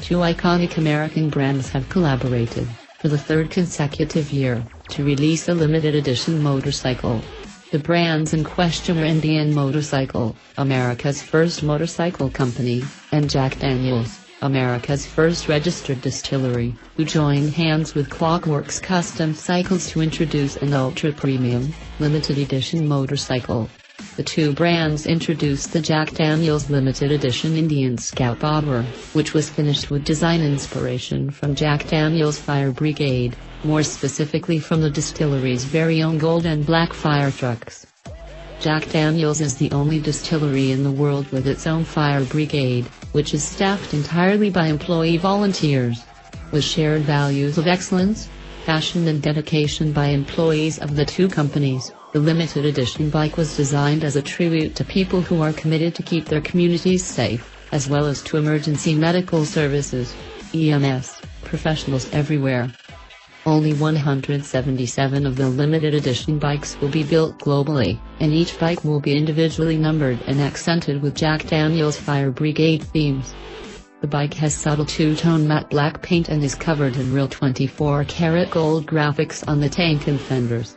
two iconic American brands have collaborated, for the third consecutive year, to release a limited edition motorcycle. The brands in question are Indian Motorcycle, America's first motorcycle company, and Jack Daniel's, America's first registered distillery, who joined hands with Klock Werks Kustom Cycles to introduce an ultra-premium, limited edition motorcycle. The two brands introduced the Jack Daniel's limited edition Indian Scout Bobber, which was finished with design inspiration from Jack Daniel's Fire Brigade, more specifically from the distillery's very own gold and black firetrucks. Jack Daniel's is the only distillery in the world with its own Fire Brigade, which is staffed entirely by employee volunteers. With shared values of excellence, passion and dedication by employees of the two companies, the limited edition bike was designed as a tribute to people who are committed to keep their communities safe, as well as to emergency medical services, EMS, professionals everywhere. Only 177 of the limited edition bikes will be built globally, and each bike will be individually numbered and accented with Jack Daniel's Fire Brigade themes. The bike has subtle two-tone matte black paint and is covered in real 24-karat gold graphics on the tank and fenders.